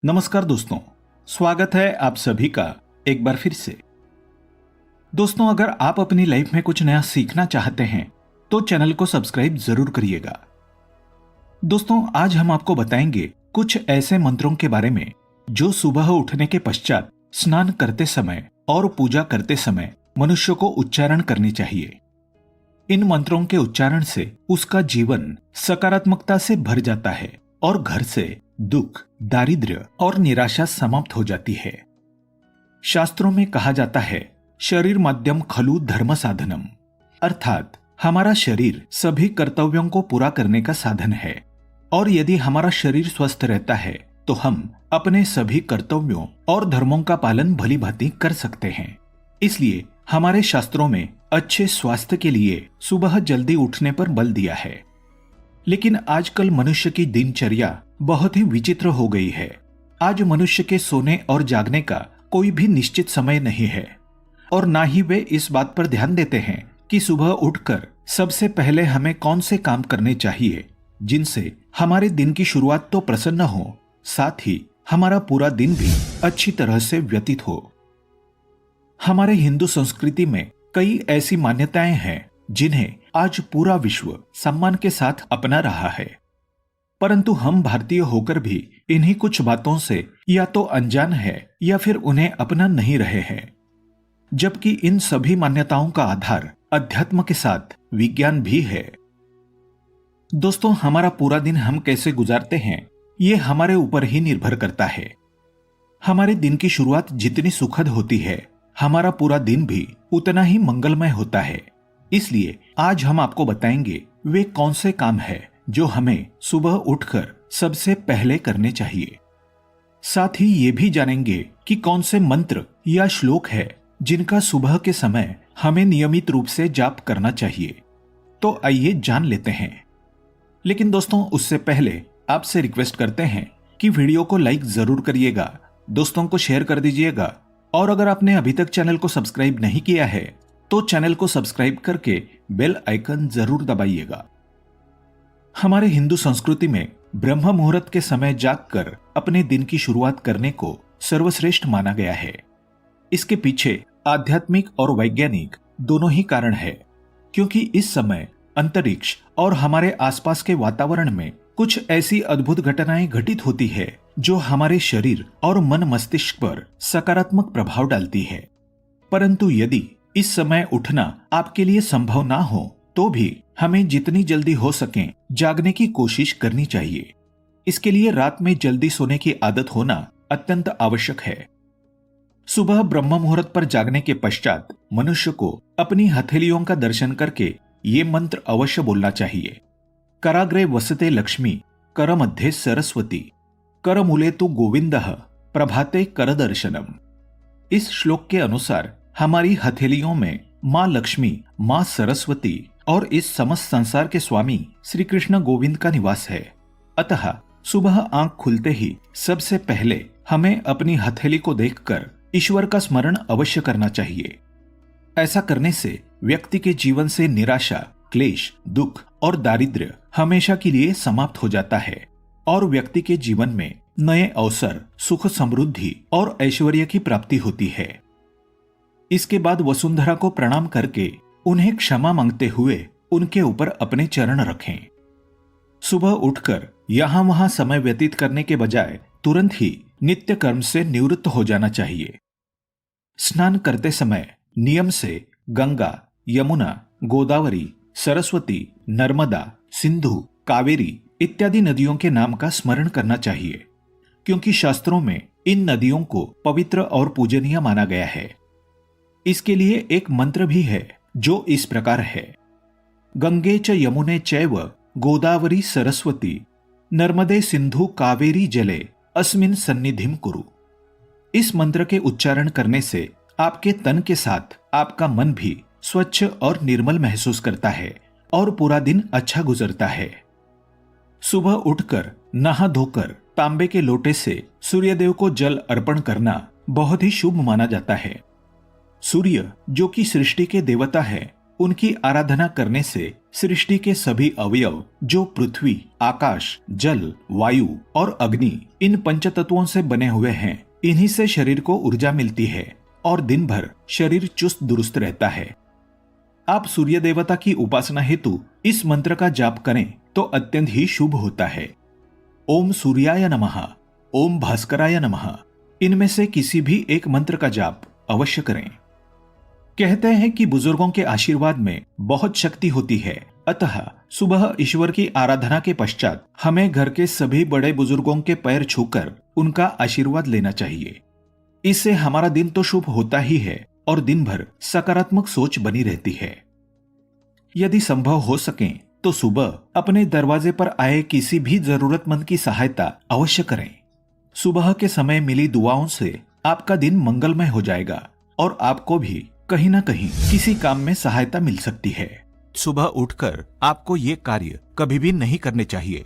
नमस्कार दोस्तों, स्वागत है आप सभी का एक बार फिर से। दोस्तों, अगर आप अपनी लाइफ में कुछ नया सीखना चाहते हैं तो चैनल को सब्सक्राइब जरूर करिएगा। दोस्तों, आज हम आपको बताएंगे कुछ ऐसे मंत्रों के बारे में जो सुबह उठने के पश्चात स्नान करते समय और पूजा करते समय मनुष्य को उच्चारण करनी चाहिए। इन मंत्रों के उच्चारण से उसका जीवन सकारात्मकता से भर जाता है और घर से दुख, दारिद्र्य और निराशा समाप्त हो जाती है। शास्त्रों में कहा जाता है, शरीर माध्यम खलु धर्म साधनम, अर्थात हमारा शरीर सभी कर्तव्यों को पूरा करने का साधन है और यदि हमारा शरीर स्वस्थ रहता है तो हम अपने सभी कर्तव्यों और धर्मों का पालन भली भांति कर सकते हैं। इसलिए हमारे शास्त्रों में अच्छे स्वास्थ्य के लिए सुबह जल्दी उठने पर बल दिया है। लेकिन आजकल मनुष्य की दिनचर्या बहुत ही विचित्र हो गई है। आज मनुष्य के सोने और जागने का कोई भी निश्चित समय नहीं है और ना ही वे इस बात पर ध्यान देते हैं कि सुबह उठकर सबसे पहले हमें कौन से काम करने चाहिए जिनसे हमारे दिन की शुरुआत तो प्रसन्न हो, साथ ही हमारा पूरा दिन भी अच्छी तरह से व्यतीत हो। हमारे हिंदू संस्कृति में कई ऐसी मान्यताएं हैं जिन्हें आज पूरा विश्व सम्मान के साथ अपना रहा है, परंतु हम भारतीय होकर भी इन्हीं कुछ बातों से या तो अनजान है या फिर उन्हें अपना नहीं रहे हैं, जबकि इन सभी मान्यताओं का आधार अध्यात्म के साथ विज्ञान भी है। दोस्तों, हमारा पूरा दिन हम कैसे गुजारते हैं ये हमारे ऊपर ही निर्भर करता है। हमारे दिन की शुरुआत जितनी सुखद होती है, हमारा पूरा दिन भी उतना ही मंगलमय होता है। इसलिए आज हम आपको बताएंगे वे कौन से काम हैं जो हमें सुबह उठकर सबसे पहले करने चाहिए। साथ ही ये भी जानेंगे कि कौन से मंत्र या श्लोक है जिनका सुबह के समय हमें नियमित रूप से जाप करना चाहिए। तो आइए जान लेते हैं। लेकिन दोस्तों, उससे पहले आपसे रिक्वेस्ट करते हैं कि वीडियो को लाइक जरूर करिएगा, दोस्तों को शेयर कर दीजिएगा और अगर आपने अभी तक चैनल को सब्सक्राइब नहीं किया है तो चैनल को सब्सक्राइब करके बेल आइकन जरूर दबाइएगा। हमारे हिंदू संस्कृति में ब्रह्म मुहूर्त के समय जागकर अपने दिन की शुरुआत करने को सर्वश्रेष्ठ माना गया है। इसके पीछे आध्यात्मिक और वैज्ञानिक दोनों ही कारण है, क्योंकि इस समय अंतरिक्ष और हमारे आसपास के वातावरण में कुछ ऐसी अद्भुत घटनाएं घटित होती है जो हमारे शरीर और मन मस्तिष्क पर सकारात्मक प्रभाव डालती है। परंतु यदि इस समय उठना आपके लिए संभव ना हो तो भी हमें जितनी जल्दी हो सके जागने की कोशिश करनी चाहिए। इसके लिए रात में जल्दी सोने की आदत होना अत्यंत आवश्यक है। सुबह ब्रह्म मुहूर्त पर जागने के पश्चात मनुष्य को अपनी हथेलियों का दर्शन करके ये मंत्र अवश्य बोलना चाहिए। कराग्रे वसते लक्ष्मी, कर मध्ये सरस्वती, कर मूले तु गोविंदः, प्रभाते कर दर्शनम। इस श्लोक के अनुसार हमारी हथेलियों में माँ लक्ष्मी, माँ सरस्वती और इस समस्त संसार के स्वामी श्री कृष्ण गोविंद का निवास है। अतः सुबह आंख खुलते ही सबसे पहले हमें अपनी हथेली को देखकर ईश्वर का स्मरण अवश्य करना चाहिए। ऐसा करने से व्यक्ति के जीवन से निराशा, क्लेश, दुख और दारिद्र्य हमेशा के लिए समाप्त हो जाता है और व्यक्ति के जीवन में नए अवसर, सुख, समृद्धि और ऐश्वर्य की प्राप्ति होती है। इसके बाद वसुंधरा को प्रणाम करके उन्हें क्षमा मांगते हुए उनके ऊपर अपने चरण रखें। सुबह उठकर यहां वहां समय व्यतीत करने के बजाय तुरंत ही नित्य कर्म से निवृत्त हो जाना चाहिए। स्नान करते समय नियम से गंगा, यमुना, गोदावरी, सरस्वती, नर्मदा, सिंधु, कावेरी इत्यादि नदियों के नाम का स्मरण करना चाहिए, क्योंकि शास्त्रों में इन नदियों को पवित्र और पूजनीय माना गया है। इसके लिए एक मंत्र भी है जो इस प्रकार है, गंगे च यमुने चैव गोदावरी सरस्वती, नर्मदे सिंधु कावेरी जले अस्मिन् सन्निधिम कुरु। इस मंत्र के उच्चारण करने से आपके तन के साथ आपका मन भी स्वच्छ और निर्मल महसूस करता है और पूरा दिन अच्छा गुजरता है। सुबह उठकर नहा धोकर तांबे के लोटे से सूर्यदेव को जल अर्पण करना बहुत ही शुभ माना जाता है। सूर्य, जो कि सृष्टि के देवता है, उनकी आराधना करने से सृष्टि के सभी अवयव जो पृथ्वी, आकाश, जल, वायु और अग्नि इन पंचतत्वों से बने हुए हैं, इन्हीं से शरीर को ऊर्जा मिलती है और दिन भर शरीर चुस्त दुरुस्त रहता है। आप सूर्य देवता की उपासना हेतु इस मंत्र का जाप करें तो अत्यंत ही शुभ होता है। ओम सूर्याय नमः, ओम भास्कराय नमः, इनमें से किसी भी एक मंत्र का जाप अवश्य करें। कहते हैं कि बुजुर्गों के आशीर्वाद में बहुत शक्ति होती है, अतः सुबह ईश्वर की आराधना के पश्चात हमें घर के सभी बड़े बुजुर्गों के पैर छूकर उनका आशीर्वाद लेना चाहिए। इससे हमारा दिन तो शुभ होता ही है और दिन भर सकारात्मक सोच बनी रहती है। यदि संभव हो सके तो सुबह अपने दरवाजे पर आए किसी भी जरूरतमंद की सहायता अवश्य करें। सुबह के समय मिली दुआओं से आपका दिन मंगलमय हो जाएगा और आपको भी कहीं ना कहीं किसी काम में सहायता मिल सकती है। सुबह उठकर आपको ये कार्य कभी भी नहीं करने चाहिए।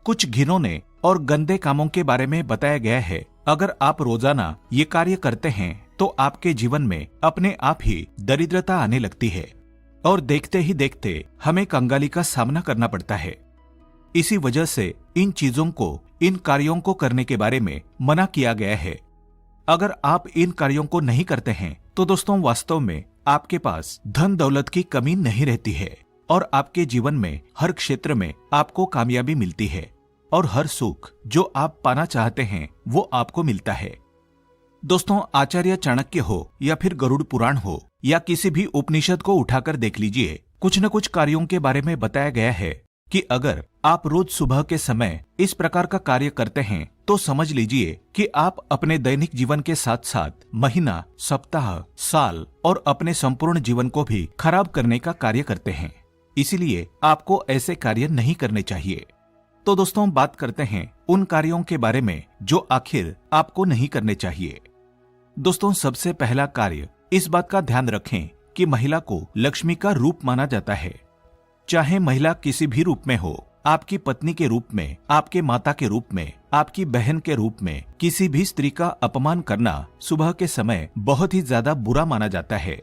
कुछ घिनौने और गंदे कामों के बारे में बताया गया है। अगर आप रोजाना ये कार्य करते हैं तो आपके जीवन में अपने आप ही दरिद्रता आने लगती है और देखते ही देखते हमें कंगाली का सामना करना पड़ता है। इसी वजह से इन चीजों को, इन कार्यों को करने के बारे में मना किया गया है। अगर आप इन कार्यों को नहीं करते हैं तो दोस्तों वास्तव में आपके पास धन दौलत की कमी नहीं रहती है और आपके जीवन में हर क्षेत्र में आपको कामयाबी मिलती है और हर सुख जो आप पाना चाहते हैं वो आपको मिलता है। दोस्तों, आचार्य चाणक्य हो या फिर गरुड़ पुराण हो या किसी भी उपनिषद को उठाकर देख लीजिए, कुछ न कुछ कार्यों के बारे में बताया गया है कि अगर आप रोज सुबह के समय इस प्रकार का कार्य करते हैं तो समझ लीजिए कि आप अपने दैनिक जीवन के साथ साथ महीना, सप्ताह, साल और अपने संपूर्ण जीवन को भी खराब करने का कार्य करते हैं। इसीलिए आपको ऐसे कार्य नहीं करने चाहिए। तो दोस्तों, बात करते हैं उन कार्यों के बारे में जो आखिर आपको नहीं करने चाहिए। दोस्तों, सबसे पहला कार्य, इस बात का ध्यान रखें कि महिला को लक्ष्मी का रूप माना जाता है। चाहे महिला किसी भी रूप में हो, आपकी पत्नी के रूप में, आपके माता के रूप में, आपकी बहन के रूप में, किसी भी स्त्री का अपमान करना सुबह के समय बहुत ही ज्यादा बुरा माना जाता है।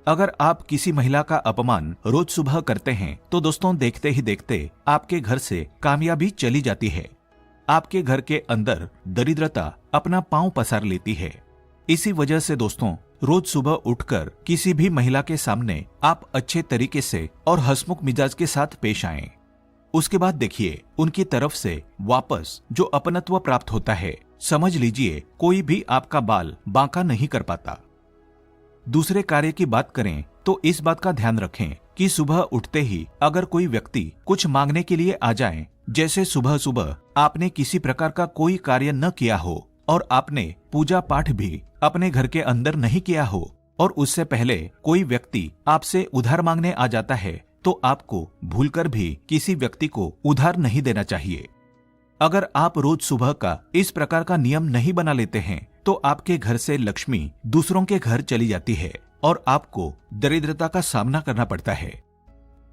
अगर आप किसी महिला का अपमान रोज सुबह करते हैं तो दोस्तों देखते ही देखते आपके घर से कामयाबी चली जाती है। आपके घर के अंदर दरिद्रता अपना पांव पसार लेती है। इसी वजह से दोस्तों, रोज सुबह उठकर किसी भी महिला के सामने आप अच्छे तरीके से और हंसमुख मिजाज के साथ पेश आएं। उसके बाद देखिए, उनकी तरफ से वापस जो अपनत्व प्राप्त होता है, समझ लीजिए कोई भी आपका बाल बांका नहीं कर पाता। दूसरे कार्य की बात करें तो इस बात का ध्यान रखें कि सुबह उठते ही अगर कोई व्यक्ति कुछ मांगने के लिए आ जाए, जैसे सुबह सुबह आपने किसी प्रकार का कोई कार्य न किया हो और आपने पूजा पाठ भी अपने घर के अंदर नहीं किया हो और उससे पहले कोई व्यक्ति आपसे उधार मांगने आ जाता है, तो आपको भूलकर भी किसी व्यक्ति को उधार नहीं देना चाहिए। अगर आप रोज सुबह का इस प्रकार का नियम नहीं बना लेते हैं तो आपके घर से लक्ष्मी दूसरों के घर चली जाती है और आपको दरिद्रता का सामना करना पड़ता है।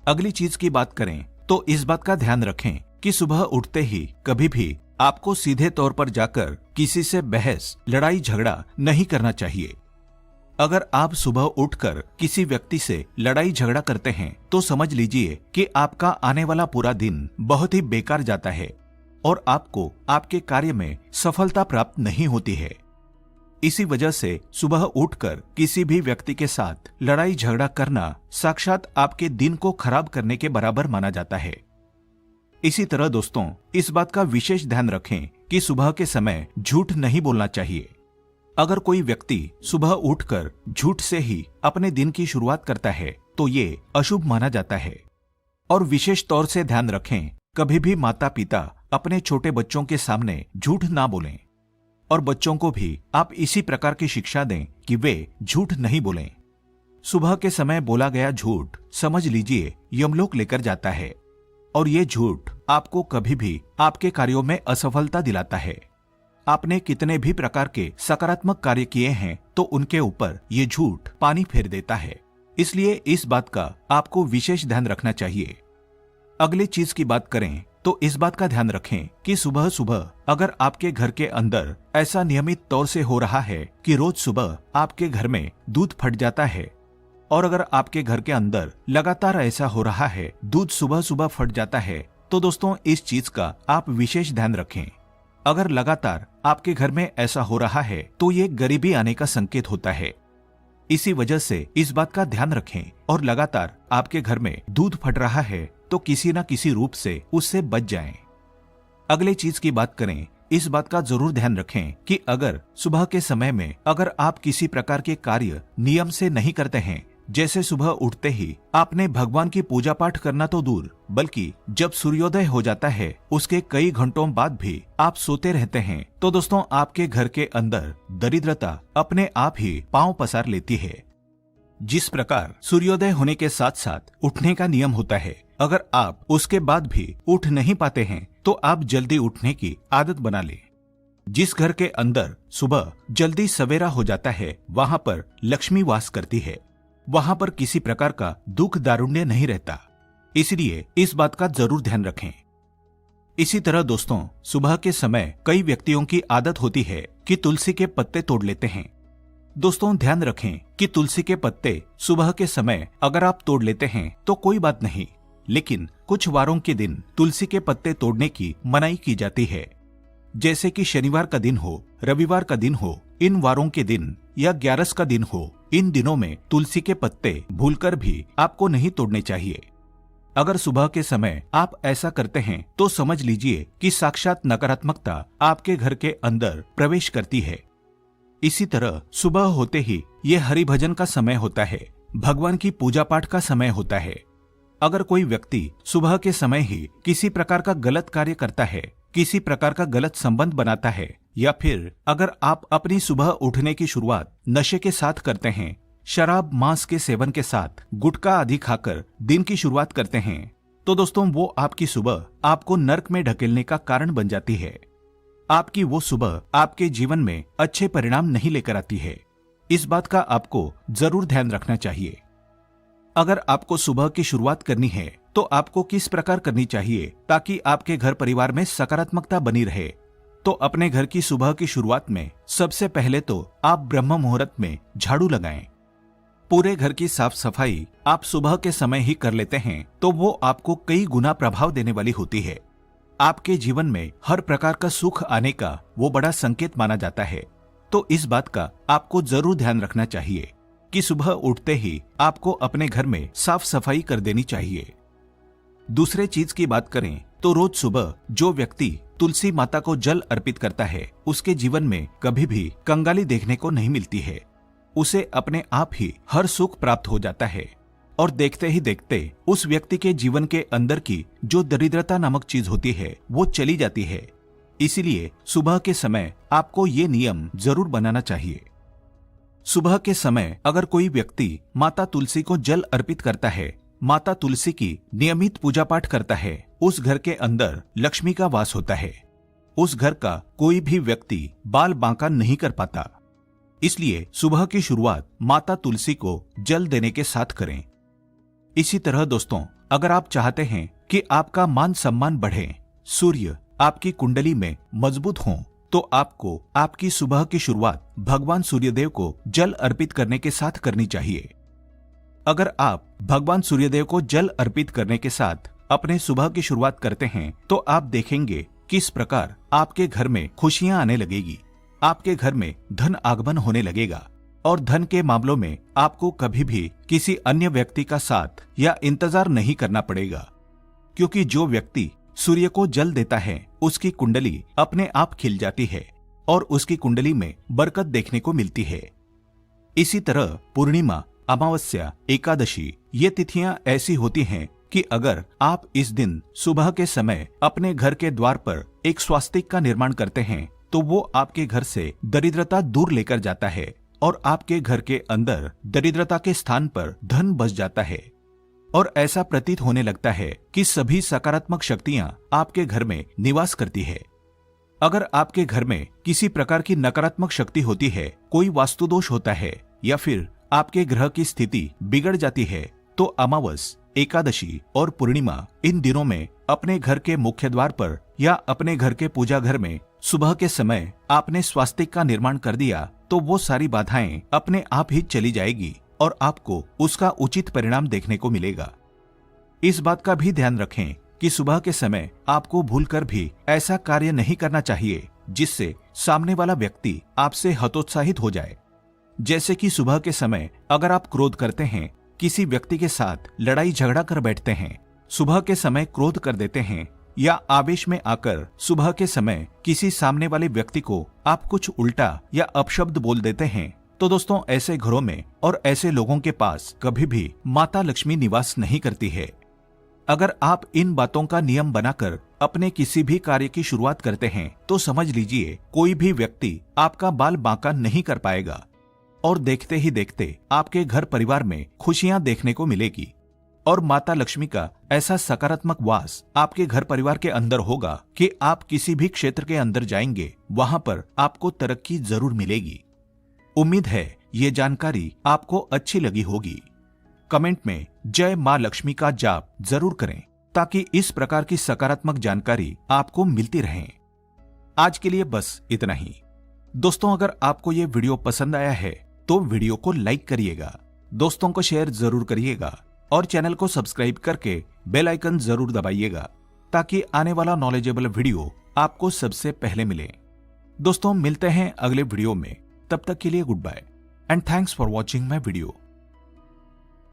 अगली चीज की बात करें तो इस बात का ध्यान रखें कि सुबह उठते ही कभी भी आपको सीधे तौर पर जाकर किसी से बहस, लड़ाई झगड़ा नहीं करना चाहिए। अगर आप सुबह उठकर किसी व्यक्ति से लड़ाई झगड़ा करते हैं तो समझ लीजिए कि आपका आने वाला पूरा दिन बहुत ही बेकार जाता है और आपको आपके कार्य में सफलता प्राप्त नहीं होती है। इसी वजह से सुबह उठकर किसी भी व्यक्ति के साथ लड़ाई झगड़ा करना साक्षात आपके दिन को खराब करने के बराबर माना जाता है। इसी तरह दोस्तों, इस बात का विशेष ध्यान रखें कि सुबह के समय झूठ नहीं बोलना चाहिए। अगर कोई व्यक्ति सुबह उठकर झूठ से ही अपने दिन की शुरुआत करता है तो ये अशुभ माना जाता है। और विशेष तौर से ध्यान रखें, कभी भी माता पिता अपने छोटे बच्चों के सामने झूठ ना बोलें और बच्चों को भी आप इसी प्रकार की शिक्षा दें कि वे झूठ नहीं बोलें। सुबह के समय बोला गया झूठ समझ लीजिए यमलोक लेकर जाता है और ये झूठ आपको कभी भी आपके कार्यों में असफलता दिलाता है। आपने कितने भी प्रकार के सकारात्मक कार्य किए हैं तो उनके ऊपर ये झूठ पानी फेर देता है। इसलिए इस बात का आपको विशेष ध्यान रखना चाहिए। अगली चीज की बात करें तो इस बात का ध्यान रखें कि सुबह सुबह अगर आपके घर के अंदर ऐसा नियमित तौर से हो रहा है कि रोज सुबह आपके घर में दूध फट जाता है और अगर आपके घर के अंदर लगातार ऐसा हो रहा है, दूध सुबह सुबह फट जाता है, तो दोस्तों इस चीज का आप विशेष ध्यान रखें। अगर लगातार आपके घर में ऐसा हो रहा है तो ये गरीबी आने का संकेत होता है। इसी वजह से इस बात का ध्यान रखें और लगातार आपके घर में दूध फट रहा है तो किसी न किसी रूप से उससे बच जाएं। अगले चीज की बात करें, इस बात का जरूर ध्यान रखें कि अगर सुबह के समय में अगर आप किसी प्रकार के कार्य नियम से नहीं करते हैं, जैसे सुबह उठते ही आपने भगवान की पूजा पाठ करना तो दूर, बल्कि जब सूर्योदय हो जाता है उसके कई घंटों बाद भी आप सोते रहते हैं, तो दोस्तों आपके घर के अंदर दरिद्रता अपने आप ही पांव पसार लेती है। जिस प्रकार सूर्योदय होने के साथ साथ उठने का नियम होता है, अगर आप उसके बाद भी उठ नहीं पाते हैं तो आप जल्दी उठने की आदत बना लें। जिस घर के अंदर सुबह जल्दी सवेरा हो जाता है वहां पर लक्ष्मी वास करती है, वहां पर किसी प्रकार का दुख दारुण्य नहीं रहता, इसलिए इस बात का जरूर ध्यान रखें। इसी तरह दोस्तों सुबह के समय कई व्यक्तियों की आदत होती है कि तुलसी के पत्ते तोड़ लेते हैं। दोस्तों ध्यान रखें कि तुलसी के पत्ते सुबह के समय अगर आप तोड़ लेते हैं तो कोई बात नहीं, लेकिन कुछ वारों के दिन तुलसी के पत्ते तोड़ने की मनाही की जाती है। जैसे कि शनिवार का दिन हो, रविवार का दिन हो, इन वारों के दिन या 11 का दिन हो, इन दिनों में तुलसी के पत्ते भूलकर भी आपको नहीं तोड़ने चाहिए। अगर सुबह के समय आप ऐसा करते हैं तो समझ लीजिए कि साक्षात नकारात्मकता आपके घर के अंदर प्रवेश करती है। इसी तरह सुबह होते ही ये हरि भजन का समय होता है, भगवान की पूजा पाठ का समय होता है। अगर कोई व्यक्ति सुबह के समय ही किसी प्रकार का गलत कार्य करता है, किसी प्रकार का गलत संबंध बनाता है, या फिर अगर आप अपनी सुबह उठने की शुरुआत नशे के साथ करते हैं, शराब मांस के सेवन के साथ गुटखा आदि खाकर दिन की शुरुआत करते हैं, तो दोस्तों वो आपकी सुबह आपको नर्क में ढकेलने का कारण बन जाती है। आपकी वो सुबह आपके जीवन में अच्छे परिणाम नहीं लेकर आती है। इस बात का आपको जरूर ध्यान रखना चाहिए। अगर आपको सुबह की शुरुआत करनी है तो आपको किस प्रकार करनी चाहिए ताकि आपके घर परिवार में सकारात्मकता बनी रहे, तो अपने घर की सुबह की शुरुआत में सबसे पहले तो आप ब्रह्म मुहूर्त में झाड़ू लगाएं। पूरे घर की साफ सफाई आप सुबह के समय ही कर लेते हैं तो वो आपको कई गुना प्रभाव देने वाली होती है। आपके जीवन में हर प्रकार का सुख आने का वो बड़ा संकेत माना जाता है। तो इस बात का आपको जरूर ध्यान रखना चाहिए कि सुबह उठते ही आपको अपने घर में साफ सफाई कर देनी चाहिए। दूसरे चीज की बात करें तो रोज सुबह जो व्यक्ति तुलसी माता को जल अर्पित करता है उसके जीवन में कभी भी कंगाली देखने को नहीं मिलती है। उसे अपने आप ही हर सुख प्राप्त हो जाता है और देखते ही देखते उस व्यक्ति के जीवन के अंदर की जो दरिद्रता नामक चीज होती है वो चली जाती है। इसीलिए सुबह के समय आपको ये नियम जरूर बनाना चाहिए। सुबह के समय अगर कोई व्यक्ति माता तुलसी को जल अर्पित करता है, माता तुलसी की नियमित पूजा पाठ करता है, उस घर के अंदर लक्ष्मी का वास होता है। उस घर का कोई भी व्यक्ति बाल बांका नहीं कर पाता। इसलिए सुबह की शुरुआत माता तुलसी को जल देने के साथ करें। इसी तरह दोस्तों अगर आप चाहते हैं कि आपका मान सम्मान बढ़े, सूर्य आपकी कुंडली में मजबूत हो, तो आपको आपकी सुबह की शुरुआत भगवान सूर्यदेव को जल अर्पित करने के साथ करनी चाहिए। अगर आप भगवान सूर्यदेव को जल अर्पित करने के साथ अपने सुबह की शुरुआत करते हैं तो आप देखेंगे किस प्रकार आपके घर में खुशियां आने लगेगी, आपके घर में धन आगमन होने लगेगा और धन के मामलों में आपको कभी भी किसी अन्य व्यक्ति का साथ या इंतजार नहीं करना पड़ेगा, क्योंकि जो व्यक्ति सूर्य को जल देता है उसकी कुंडली अपने आप खिल जाती है और उसकी कुंडली में बरकत देखने को मिलती है। इसी तरह पूर्णिमा, अमावस्या, एकादशी ये तिथियां ऐसी होती हैं कि अगर आप इस दिन सुबह के समय अपने घर के द्वार पर एक स्वास्तिक का निर्माण करते हैं तो वो आपके घर से दरिद्रता दूर लेकर जाता है और आपके घर के अंदर दरिद्रता के स्थान पर धन बस जाता है और ऐसा प्रतीत होने लगता है कि सभी सकारात्मक शक्तियां आपके घर में निवास करती है। अगर आपके घर में किसी प्रकार की नकारात्मक शक्ति होती है, कोई वास्तु दोष होता है या फिर आपके ग्रह की स्थिति बिगड़ जाती है, तो अमावस, एकादशी और पूर्णिमा इन दिनों में अपने घर के मुख्य द्वार पर या अपने घर के पूजा घर में सुबह के समय आपने स्वास्तिक का निर्माण कर दिया तो वो सारी बाधाएं अपने आप ही चली जाएगी और आपको उसका उचित परिणाम देखने को मिलेगा। इस बात का भी ध्यान रखें कि सुबह के समय आपको भूलकर भी ऐसा कार्य नहीं करना चाहिए जिससे सामने वाला व्यक्ति आपसे हतोत्साहित हो जाए। जैसे कि सुबह के समय अगर आप क्रोध करते हैं, किसी व्यक्ति के साथ लड़ाई झगड़ा कर बैठते हैं, सुबह के समय क्रोध कर देते हैं या आवेश में आकर सुबह के समय किसी सामने वाले व्यक्ति को आप कुछ उल्टा या अपशब्द बोल देते हैं, तो दोस्तों ऐसे घरों में और ऐसे लोगों के पास कभी भी माता लक्ष्मी निवास नहीं करती है। अगर आप इन बातों का नियम बनाकर अपने किसी भी कार्य की शुरुआत करते हैं तो समझ लीजिए कोई भी व्यक्ति आपका बाल बांका नहीं कर पाएगा और देखते ही देखते आपके घर परिवार में खुशियां देखने को मिलेगी और माता लक्ष्मी का ऐसा सकारात्मक वास आपके घर परिवार के अंदर होगा कि आप किसी भी क्षेत्र के अंदर जाएंगे वहां पर आपको तरक्की जरूर मिलेगी। उम्मीद है ये जानकारी आपको अच्छी लगी होगी। कमेंट में जय मां लक्ष्मी का जाप जरूर करें ताकि इस प्रकार की सकारात्मक जानकारी आपको मिलती रहे। आज के लिए बस इतना ही। दोस्तों अगर आपको ये वीडियो पसंद आया है तो वीडियो को लाइक करिएगा, दोस्तों को शेयर जरूर करिएगा और चैनल को सब्सक्राइब करके बेल आइकन जरूर दबाइएगा ताकि आने वाला नॉलेजेबल वीडियो आपको सबसे पहले मिले। दोस्तों मिलते हैं अगले वीडियो में, तब तक के लिए good bye and thanks for watching my video.